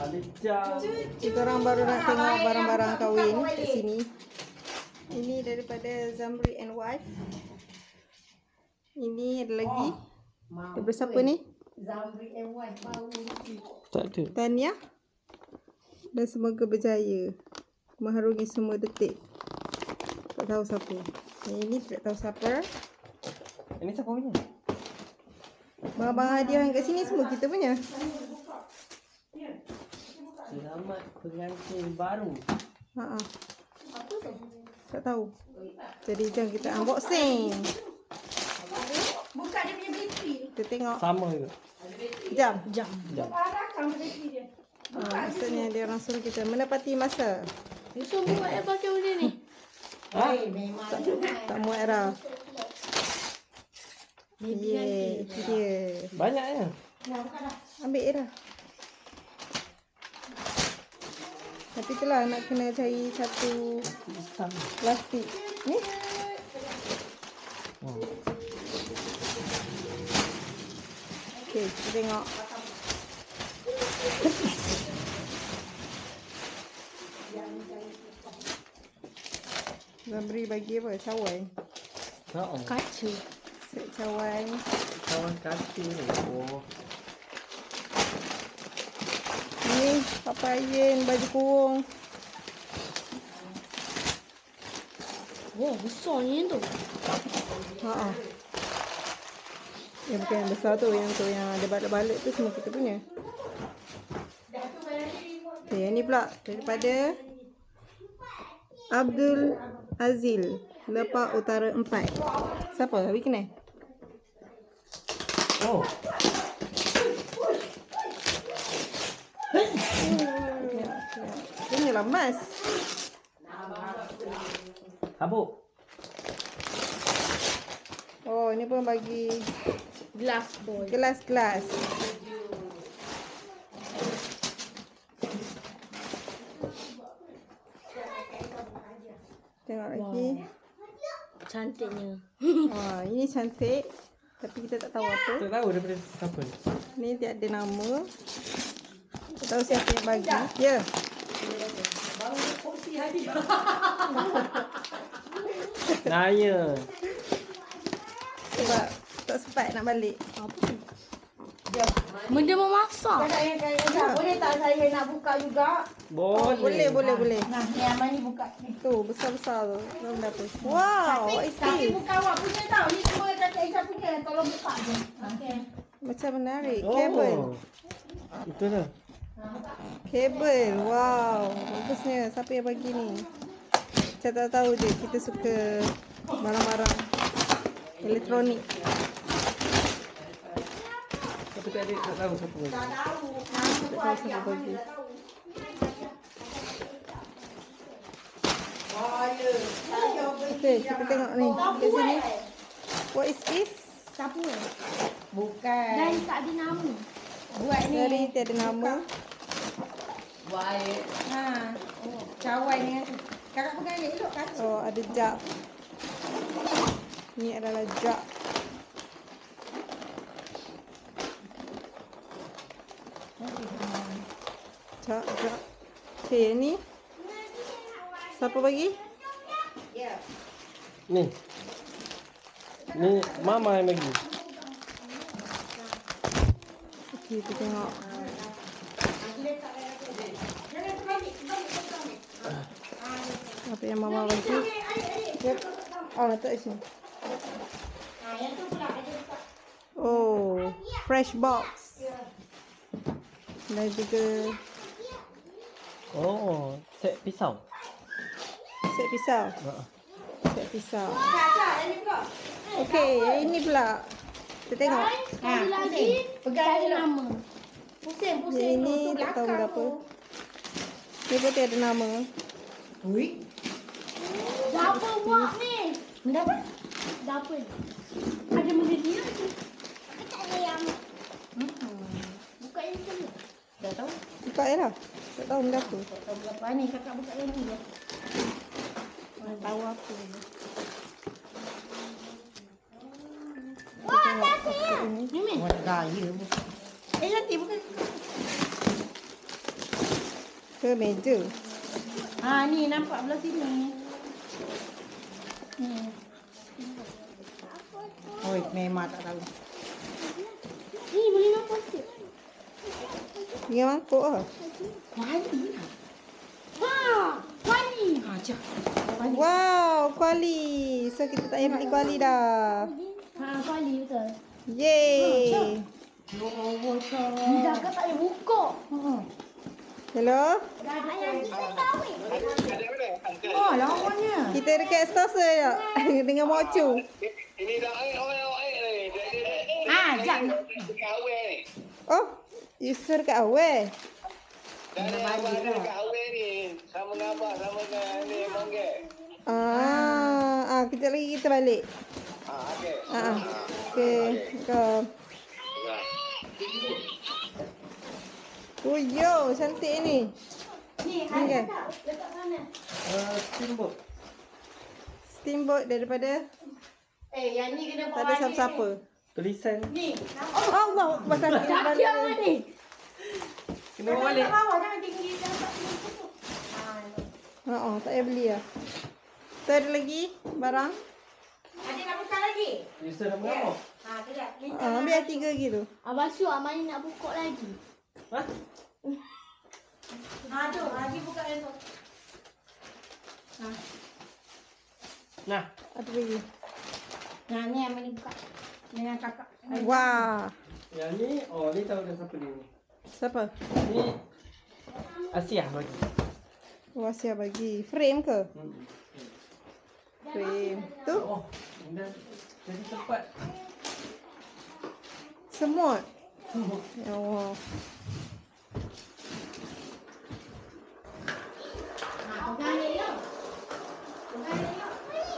Ada jam. Kita orang baru nak tengok barang-barang kahwin kat sini. Ini daripada Zamri and wife. Ini ada lagi. Daripada siapa ni? Zamri and wife baru. Takde. Tahniah. Dan semoga berjaya mengharungi semua detik. Tak tahu siapa. Yang ini tidak tahu siapa. Ini siapa punya? Barang-barang hadiah yang kat sini semua kita punya. Selamat pengantin baru. Ha. Tak tahu. Jadi jom kita unboxing. Buka dia punya bateri. Kita tengok. Sama ke? Jam. Adakah bateri dia? Maksudnya dia orang suruh kita menepati masa. Yusuf buat apa macam mana ni? Ha? Memang Tak muat dah. Yeay, itu dia. Banyaknya. Ambil je dah. Tapi itulah nak kena cari satu plastik. Ni. Okey, kita tengok. Zamri bagi apa? Cawan. Oh. Kacu. Set cawan. Kawan kaki ni. Oh. Ni papayin, baju kurung. Oh, besarnya tu. Ha. Yang bukan yang besar tu, yang ada balut-balut tu semua kita punya. Okay, yang ni pula daripada Abdul Azil, Lepar Utara 4. Siapa? Habis kenal? Oh. Ini lambat. Habuk. Oh, ini pun bagi Glass boy. gelas-gelas. Tengok lagi. Cantiknya. Wah, ini cantik. Tapi kita tak tahu apa. Tak tahu daripada siapa ni. Ni dia ada nama. Tak tahu siapa yang bagi. Ya. Naya. Sebab tak sempat nak balik. Apa tu? Benda memasak. Boleh tak saya nak buka juga? Boleh. Boleh. Nah, yang mana ni buka ni. Tu, besar-besar tu. Belum dapur. Wow, what is Tapi this? bukan awak punya tau. Ni semua kakak Aisyah punya. Tolong buka je. Okey. Macam menarik. Oh. Kabel. Itu dah. Kabel. Wow, bagusnya. Siapa yang bagi ni? Saya tak tahu je. Kita suka barang-barang elektronik. Tapi tak ada, tak tahu siapa bagi. Tak tahu. Tak tahu siapa bagi. Okey, kita tengok ni. Kat sini. What is this? Sapu. Bukan. Dan tak ada nama. Buat ni. Dari tiada nama. Baik. Ha. Oh, cawan dengan tu. Kakak pegang ni elok kaca. Oh, ada jak. Ni adalah jak. Jak. Okey, ni. Siapa bagi? Ya. Ni. Ni mama yang bagi. Okey, kita tengok. Apa yang mama bagi? Yep. Oh, letak di sini. Ha, yang tu pula ada buka. Oh, fresh box. Dan juga Oh, set pisau. set pisau. Ha. Set pisau. Kakak, yang ni pula. Okey, yang ini pula. Kita tengok. Ha, Lagi pegang tak ada elok. nama. Pusing Yang ini tu tak tahu belakang berapa. tu. Ni pun tiada nama. Ui. Siapa buat ni? Benda apa? Dapur. Ada benda dia tu. Tak ada yang. Buka yang tu. Dah tahu. Buka je lah. Tak tahu benda apa. Tak tahu berapa ni. Kakak buka yang ni je. Mana tahu apa. Kita tengok apa ini. Ni ni. Orang gaya. Cantik bukan? ke meja. Ni nampak belah sini. Ni. Oh, memang tak tahu. Ni boleh nampak sikit. Tinggal mangkuk lah. Kuali. Ha, wali. Jap. Wow, kuali. So kita tak payah beli kuali dah. Wali betul. Yeay. Ya Allah, Kak. Ni jaga tak boleh buka. Hello. Ayah kita kahwin. Oh, lamanya. Kita dekat Sentosa je. Dengan mocu. Ini dah air ni. Jap. Kahwin ni. Oh, you suruh kat awal. Dan abang ada kahwin ni. Sama dengan abang, sama dengan ni Manggil. Kejap lagi kita balik. Okey. Okey. Go. Oh, yo, cantik ni. Ni, Tinggal. dekat sana. Steamboat. Steamboat daripada Yang ni kena tak ada siapa-siapa. Tulisan. Ni. Oh, Allah. Pasal kita Kaki yang balik. ni. Kena bawa balik. Bawah jangan tinggi jangan tak Tak payah beli lah. Tu ada lagi barang. Adik nak buka lagi? User nama apa? Kejap. Ambil 3 lagi tu. Abang Syuk, Abang ni nak buka lagi. Hah? Tu, Adik buka yang tu. Nah. Ada lagi. Ni yang ni buka. Dengan kakak. Wah. Yang ni, ni tahu dah siapa ni. Siapa? Ni Asia bagi. Wasia bagi. Frame ke? Frame. Tu. Oh, dah jadi tempat. Semut. Ya Allah.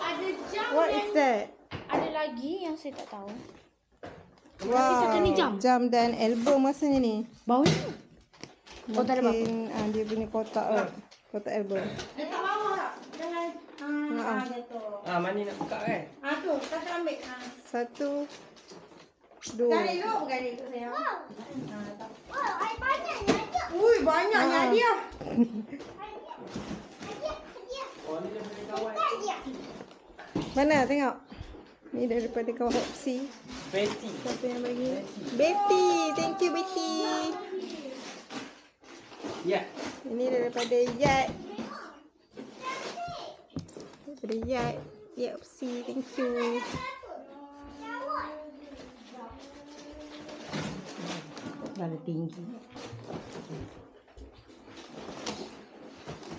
Ada jam What is that? ada lagi yang saya tak tahu. Wow. ni jam. Jam dan album rasanya ni. Bau ni. Oh, tak ada bau. Mungkin dia punya kotak lah. Kotak album. Letak bawah tak? Jangan. Jatuh. Mani nak buka kan? Tu, kakak ambil. 1, 2. Gali dulu, gali dulu sayang. Oh, air banyaknya ada. Ui, banyaknya dia. Oh, ni daripada kawan. Mana tengok. Ni daripada kawan opsi. Betty. Siapa yang bagi? Betty. Thank you Betty. Ya. Ini daripada Yat. Daripada Yat. Ya opsi. Thank you. Terlalu tinggi.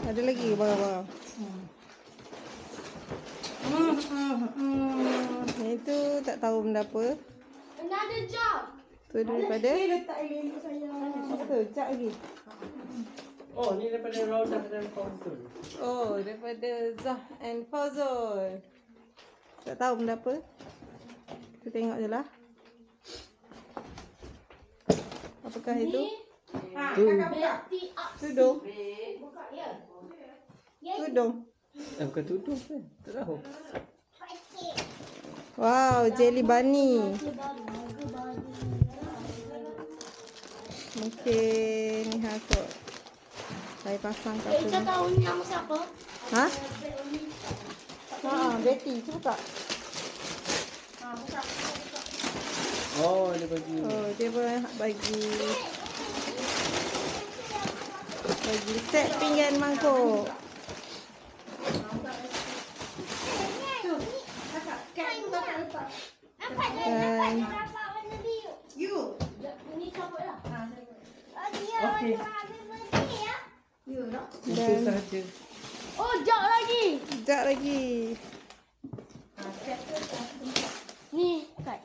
Ada lagi barang-barang. Itu tak tahu benda apa. Ada jam. Tu daripada Letak elok sayang. apa tu? Jap lagi. Oh, ni daripada Raudah dan Fauzul. Oh, daripada Zah and Fauzul. Tak tahu benda apa. Kita tengok je lah. Apakah itu? Kakak buka. Tudung. Buka ya. Tudung. Bukan tudung kan? Tak tahu. Wow, jelly bunny. Mungkin ni kot. Saya pasang kat Kita sini. tahu ni nama siapa? Ha? Betty. Cuba tak? Oh, dia bagi. Oh, dia pun bagi set pinggan mangkuk. Dan You. Ini cabut lah. Okey. You tak? Itu sahaja. Oh, jap lagi. sekejap lagi. Ni, kat.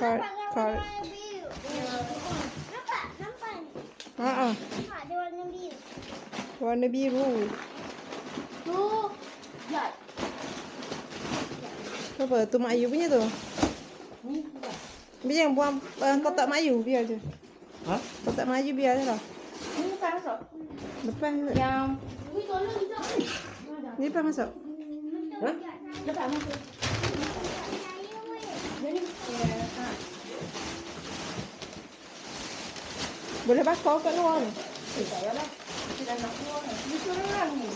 Card. Nampak? Ha. Ada warna biru. Warna biru. Tu, jap. Apa? Tu Mak Ayu punya tu. Biar buang kotak Mak Ayu. Biar je. Ha? Kotak Mak Ayu biar je lah. Ni bukan masuk. Lepas kot. Yang ni tolong hijau ni. Ni lepas masuk. Ha? Lepas masuk. Jadi, Boleh bakar kat luar ni. Tak payahlah. Kita dah nak keluar ni. You seorang ni.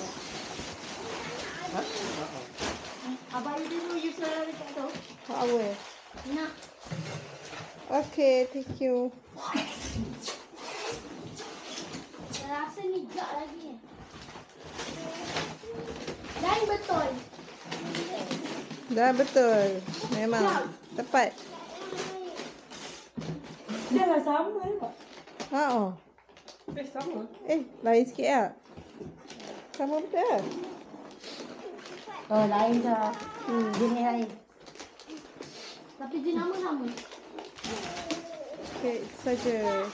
Abang dulu you seorang dekat tu. Power. Nak. Okay, thank you. Rasa ni gak lagi. Dan betul. Dah betul. Memang tepat. Dah lah sama ni. Ha. Sama. Lain sikit lah. Sama betul. Oh, lain dah. Jenis lain. Tapi jenama sama. Okay, itu saja.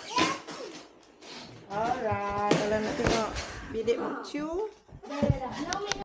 Alright. Kalau nak tengok bilik Mucu, Dah.